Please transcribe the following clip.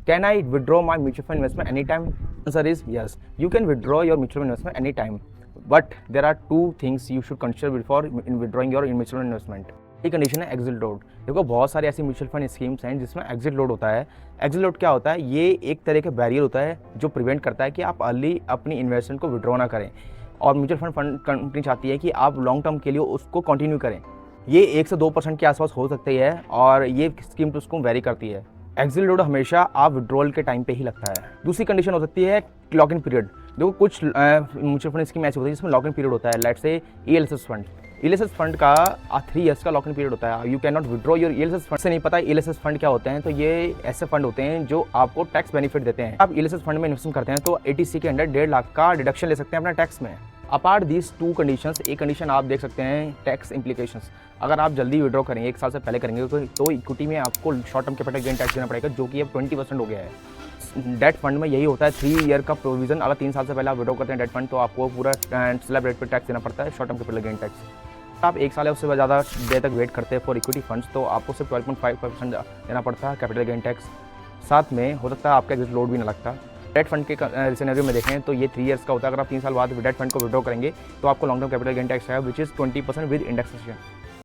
Can I withdraw my mutual fund investment anytime? Answer is yes. You can withdraw your mutual fund investment anytime. But there are two things you should consider before in withdrawing your mutual fund investment. एक condition है exit load. देखो बहुत सारी ऐसी mutual fund schemes हैं जिसमें exit load होता है। एग्जिट लोड क्या होता है? ये एक तरह का बैरियर होता है जो प्रिवेंट करता है कि आप अर्ली अपनी इन्वेस्टमेंट को विड्रॉ ना करें, और म्यूचुअल फंड कंपनी चाहती है कि आप लॉन्ग टर्म के लिए उसको कंटिन्यू करें। ये 1 से 2% के आसपास हो सकती है और ये स्कीम तो उसको वेरी करती है। एग्जिट लोड हमेशा आप विड्रॉल के टाइम पे ही लगता है। दूसरी कंडीशन हो सकती है लॉक इन पीरियड। देखो कुछ म्यूचुअल फंड स्कीम ऐसी होती है जिसमें लॉक इन पीरियड होता है। Let's say ELSS fund, ELSS fund का 3 इयर्स का लॉक इन पीरियड होता है। You can not withdraw your ELSS fund. से नहीं पता ईएलएसएस फंड क्या होते हैं, तो ये ऐसे फंड होते हैं जो आपको टैक्स बेनिफिट देते हैं। आप ईएलएसएस फंड में इन्वेस्टमेंट करते हैं तो एटीसी के अंडर 1.5 लाख का डिडक्शन ले सकते हैं अपना टैक्स में। अपार्ट दीज 2 कंडीशंस, एक कंडीशन आप देख सकते हैं टैक्स इंप्लीकेशंस। अगर आप जल्दी विड्रॉ करेंगे, 1 साल से पहले करेंगे, तो इक्विटी में आपको short term capital gain tax देना पड़ेगा, जो कि अब 20% हो गया है। डेट फंड में यही होता है 3 ईयर का प्रोविजन। अगर 3 साल से पहले आप विड्रॉ करते हैं डेट फंड, तो आपको पूरा स्लैब रेट पर टैक्स देना पड़ता है, short term capital gain tax. आप 1 साल या उससे ज़्यादा देर तक वेट करते हैं फॉर इक्विटी फंड्स, तो आपको सिर्फ 12.5% देना पड़ता है कैपिटल गेन टैक्स। साथ में हो सकता है आपका एग्जिट लोड भी ना लगता। डेट फंड के सिनेरियो में देखें तो ये 3 ईयर्स का होता है। अगर आप 3 साल बाद डेट फंड को विड्रॉ करेंगे तो आपको long term capital gain tax है विच इज़ 20% विद इंडेक्सेशन।